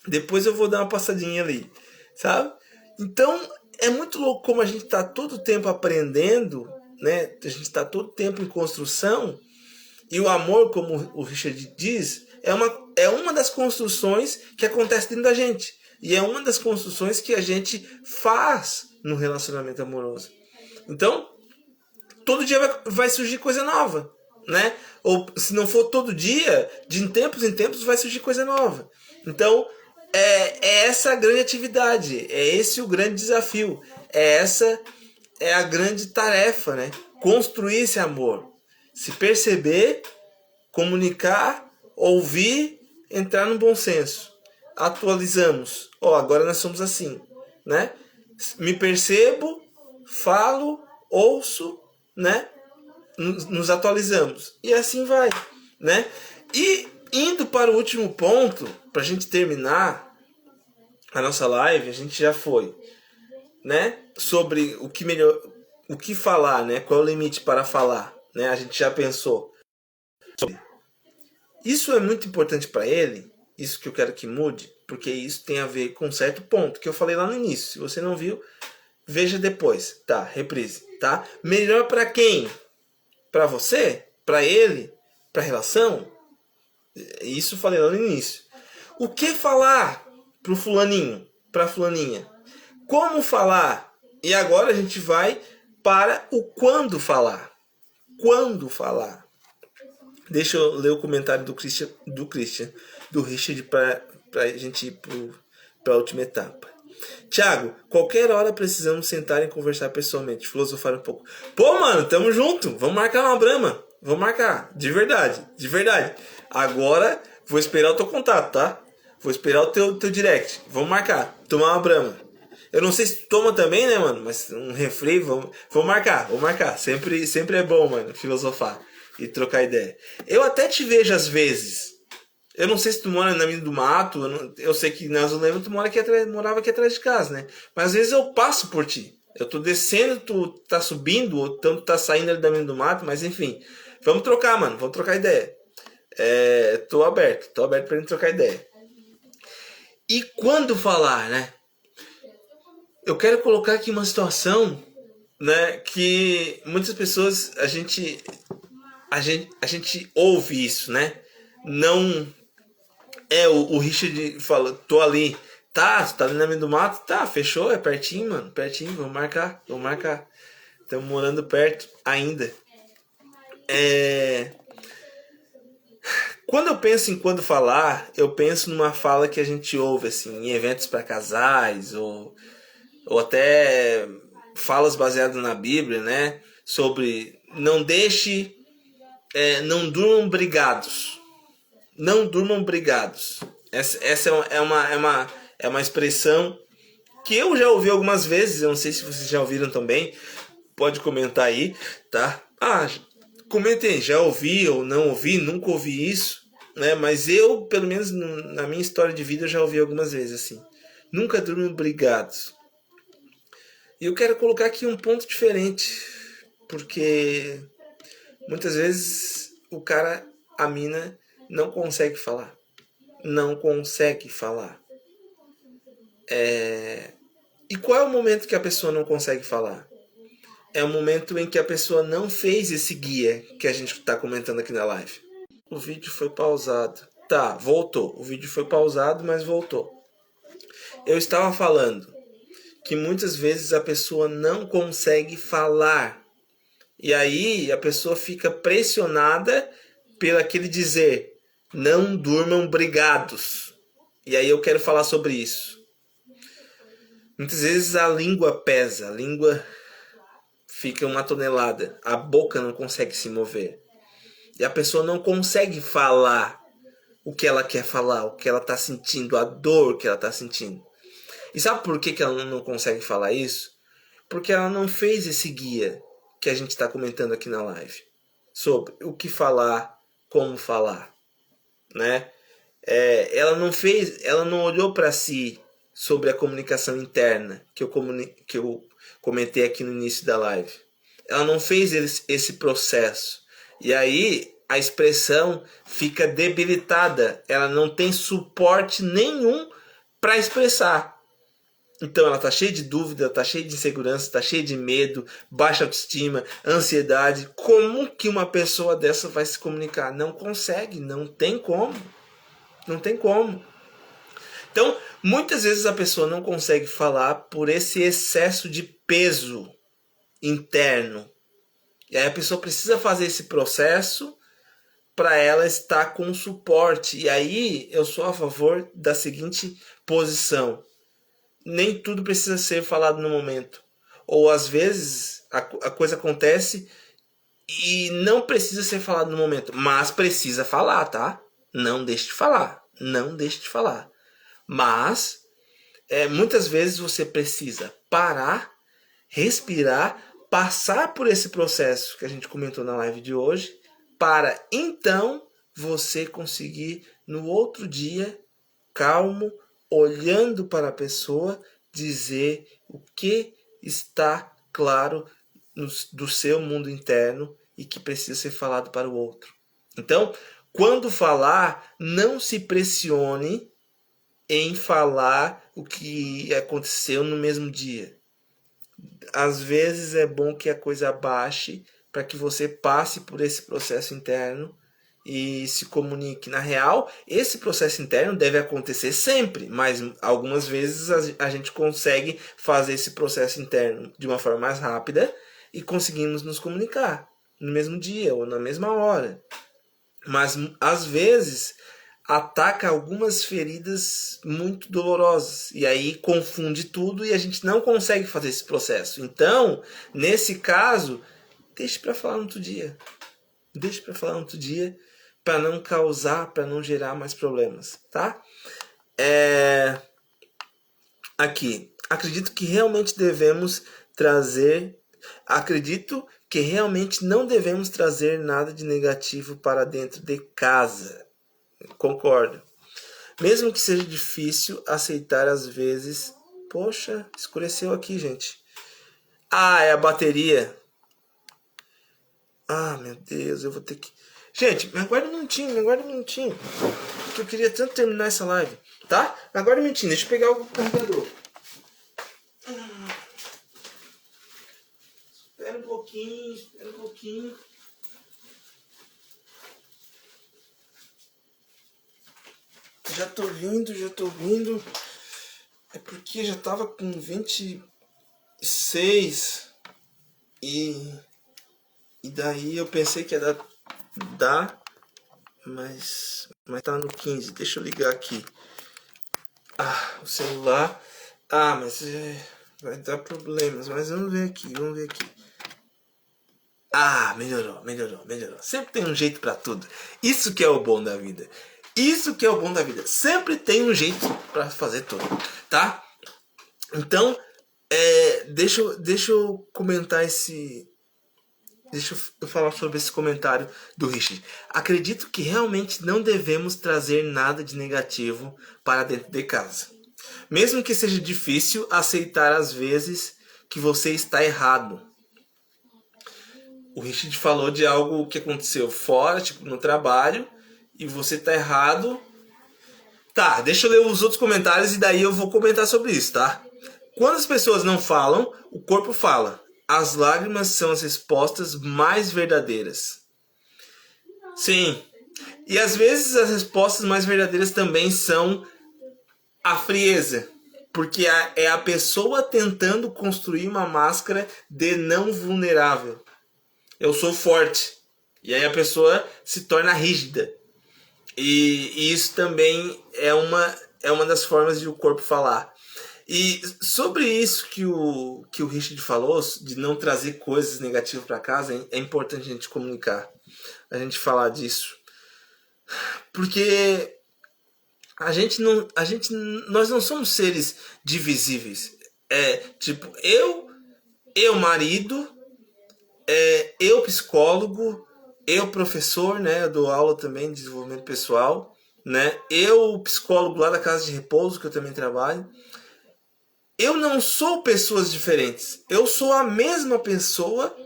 Depois eu vou dar uma passadinha ali, sabe? Então, é muito louco como a gente está todo o tempo aprendendo, né? A gente está todo o tempo em construção. E o amor, como o Richard diz, é uma das construções que acontece dentro da gente. E é uma das construções que a gente faz no relacionamento amoroso. Então, todo dia vai surgir coisa nova, né? Ou se não for todo dia, de tempos em tempos vai surgir coisa nova. Então, é essa a grande atividade, é esse o grande desafio, essa é a grande tarefa, né? Construir esse amor, se perceber, comunicar, ouvir, entrar no bom senso. Atualizamos. Agora nós somos assim, né? Me percebo, falo, ouço, né? Nos atualizamos. E assim vai, né? E indo para o último ponto, para a gente terminar a nossa live, a gente já foi, né? Sobre o que falar, né? Qual é o limite para falar, né? A gente já pensou. Isso é muito importante para ele, isso que eu quero que mude, porque isso tem a ver com um certo ponto que eu falei lá no início. Se você não viu, veja depois, tá? Reprise, tá? Melhor para quem? Para você? Para ele? Para a relação? Isso eu falei lá no início. O que falar pro fulaninho? Pra fulaninha? Como falar? E agora a gente vai para o quando falar. Quando falar? Deixa eu ler o comentário do Richard para a gente ir para a última etapa. Tiago, qualquer hora precisamos sentar e conversar pessoalmente, filosofar um pouco. Pô, mano, tamo junto. Vamos marcar uma brama. Vamos marcar. De verdade. De verdade. Agora, vou esperar o teu contato, tá? Vou esperar o teu direct. Vamos marcar. Tomar uma brama. Eu não sei se tu toma também, né, mano? Mas um refri, vamos marcar. Vamos marcar. Sempre é bom, mano, filosofar e trocar ideia. Eu até te vejo às vezes. Eu não sei se tu mora na mina do mato. Eu sei que na Zulema tu morava aqui atrás de casa, né? Mas às vezes eu passo por ti. Eu tô descendo, tu tá subindo, ou tanto tá saindo ali da mina do mato, mas enfim. Vamos trocar, mano. Vamos trocar ideia. Tô aberto pra gente trocar ideia. E quando falar, né? Eu quero colocar aqui uma situação, né? Que muitas pessoas, a gente ouve isso, né? Não... o Richard fala, tô ali. Tá, tu tá ali na meio do mato? Tá, fechou, é pertinho, mano. Pertinho, vamos marcar. Estamos morando perto ainda. Quando eu penso em quando falar, eu penso numa fala que a gente ouve, assim, em eventos para casais, ou até falas baseadas na Bíblia, né? Sobre não durmam brigados. Não durmam brigados. Essa é uma expressão que eu já ouvi algumas vezes. Eu não sei se vocês já ouviram também. Pode comentar aí, tá? Comentem, já ouvi ou não ouvi, nunca ouvi isso, né? Mas eu, pelo menos na minha história de vida, eu já ouvi algumas vezes assim. Nunca durmam brigados. E eu quero colocar aqui um ponto diferente, porque muitas vezes a mina não consegue falar. Não consegue falar. E qual é o momento que a pessoa não consegue falar? É o momento em que a pessoa não fez esse guia que a gente está comentando aqui na live. O vídeo foi pausado. Tá, voltou. O vídeo foi pausado, mas voltou. Eu estava falando que muitas vezes a pessoa não consegue falar. E aí a pessoa fica pressionada pelo aquele dizer: não durmam brigados. E aí eu quero falar sobre isso. Muitas vezes a língua pesa, a língua fica uma tonelada, a boca não consegue se mover. E a pessoa não consegue falar o que ela quer falar, o que ela está sentindo, a dor que ela está sentindo. E sabe por que ela não consegue falar isso? Porque ela não fez esse guia que a gente está comentando aqui na live. Sobre o que falar, como falar, né? Ela não olhou para si sobre a comunicação interna que eu comentei aqui no início da live. Ela não fez esse processo. E aí a expressão fica debilitada. Ela não tem suporte nenhum para expressar. Então ela está cheia de dúvida, está cheia de insegurança, está cheia de medo, baixa autoestima, ansiedade. Como que uma pessoa dessa vai se comunicar? Não consegue, não tem como. Não tem como. Então, muitas vezes a pessoa não consegue falar por esse excesso de peso interno. E aí a pessoa precisa fazer esse processo para ela estar com suporte. E aí eu sou a favor da seguinte posição: nem tudo precisa ser falado no momento. Ou às vezes a coisa acontece e não precisa ser falado no momento, mas precisa falar, tá? Não deixe de falar. Não deixe de falar. Mas muitas vezes você precisa parar, respirar, passar por esse processo que a gente comentou na live de hoje, para então você conseguir no outro dia, calmo, olhando para a pessoa, dizer o que está claro do seu mundo interno e que precisa ser falado para o outro. Então, quando falar, não se pressione em falar o que aconteceu no mesmo dia. Às vezes é bom que a coisa baixe para que você passe por esse processo interno e se comunique. Na real, esse processo interno deve acontecer sempre, mas algumas vezes a gente consegue fazer esse processo interno de uma forma mais rápida e conseguimos nos comunicar no mesmo dia ou na mesma hora. Mas às vezes ataca algumas feridas muito dolorosas e aí confunde tudo e a gente não consegue fazer esse processo. Então, nesse caso, deixe para falar no outro dia. Deixe para falar no outro dia para não causar, para não gerar mais problemas, tá? Aqui, acredito que realmente não devemos trazer nada de negativo para dentro de casa. Concordo. Mesmo que seja difícil aceitar às vezes. Poxa, escureceu aqui, gente. É a bateria. Meu Deus, eu vou ter que... Gente, me aguarda um minutinho. Porque eu queria tanto terminar essa live, tá? Me aguarda um minutinho, deixa eu pegar o computador. Espera um pouquinho. Já tô vindo. É porque já tava com 26 e daí eu pensei que ia dar, mas tá no 15. Deixa eu ligar aqui. O celular. Mas vai dar problemas, mas vamos ver aqui. Melhorou. Sempre tem um jeito pra tudo. Isso que é o bom da vida. Sempre tem um jeito pra fazer tudo, tá? Então, deixa eu comentar Deixa eu falar sobre esse comentário do Richard. Acredito que realmente não devemos trazer nada de negativo para dentro de casa. Mesmo que seja difícil aceitar às vezes que você está errado. O Richard falou de algo que aconteceu fora, tipo no trabalho, e você está errado. Tá, deixa eu ler os outros comentários e daí eu vou comentar sobre isso, tá? Quando as pessoas não falam, o corpo fala. As lágrimas são as respostas mais verdadeiras. Sim. E às vezes as respostas mais verdadeiras também são a frieza. Porque é a pessoa tentando construir uma máscara de não vulnerável. Eu sou forte. E aí a pessoa se torna rígida. E isso também é uma das formas de o corpo falar. E sobre isso que o Richard falou, de não trazer coisas negativas para casa, é importante a gente comunicar, a gente falar disso. Porque nós não somos seres divisíveis. Tipo, eu marido, Eu psicólogo, eu professor, né? Eu dou aula também de desenvolvimento pessoal, né? Eu psicólogo lá da casa de repouso que eu também trabalho. Eu não sou pessoas diferentes. Eu sou a mesma pessoa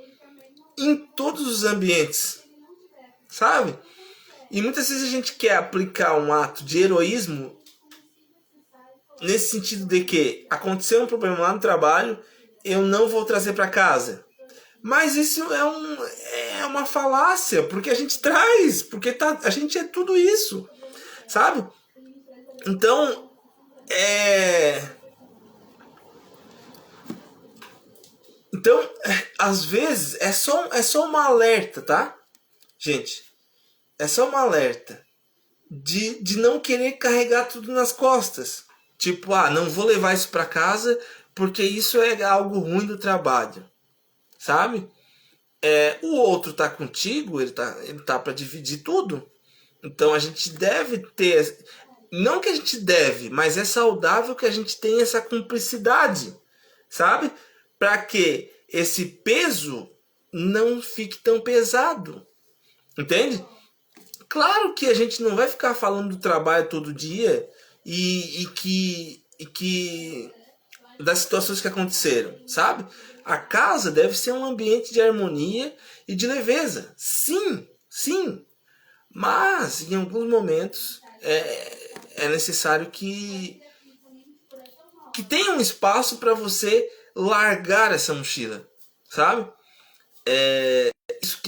em todos os ambientes, sabe? E muitas vezes a gente quer aplicar um ato de heroísmo nesse sentido de que aconteceu um problema lá no trabalho, eu não vou trazer para casa. Mas isso é uma falácia, porque a gente traz, porque a gente é tudo isso, sabe? Então, às vezes, é só uma alerta, tá? Gente, é só uma alerta de não querer carregar tudo nas costas. Tipo, não vou levar isso para casa porque isso é algo ruim do trabalho, sabe? O outro tá contigo, ele tá para dividir tudo. Então a gente deve ter, não que a gente deve, mas é saudável que a gente tenha essa cumplicidade, sabe? Para que esse peso não fique tão pesado, entende? Claro que a gente não vai ficar falando do trabalho todo dia e que das situações que aconteceram, sabe? A casa deve ser um ambiente de harmonia e de leveza. Sim, sim. Mas em alguns momentos é necessário que tenha um espaço para você largar essa mochila, sabe?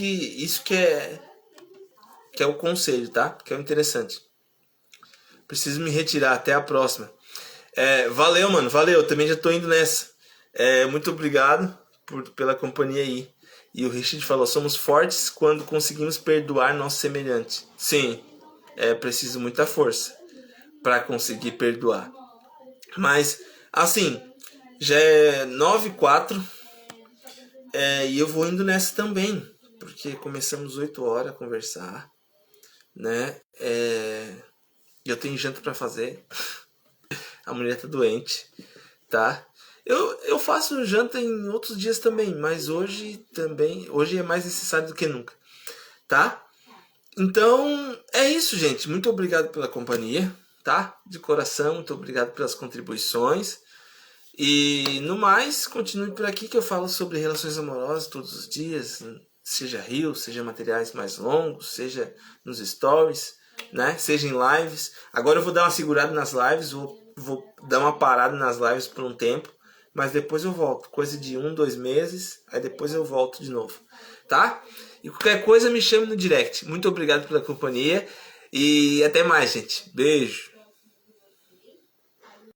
Isso que é o conselho, tá? Que é o interessante. Preciso me retirar. Até a próxima. Valeu, mano. Valeu. Também já tô indo nessa. Muito obrigado pela companhia aí. E o Richard falou: somos fortes quando conseguimos perdoar nosso semelhante. Sim, é preciso muita força para conseguir perdoar. Mas, assim, já é 9h04 e eu vou indo nessa também. Porque começamos 8 horas a conversar, né? Eu tenho janta para fazer. A mulher tá doente, tá? Eu faço janta em outros dias também, mas hoje é mais necessário do que nunca, tá? Então, é isso, gente. Muito obrigado pela companhia, tá? De coração, muito obrigado pelas contribuições. E, no mais, continue por aqui que eu falo sobre relações amorosas todos os dias, seja reels, seja materiais mais longos, seja nos stories, né? Seja em lives. Agora eu vou dar uma segurada nas lives, vou dar uma parada nas lives por um tempo, mas depois eu volto, coisa de 1, 2 meses, aí depois eu volto de novo, tá? E qualquer coisa me chame no direct. Muito obrigado pela companhia e até mais, gente. Beijo.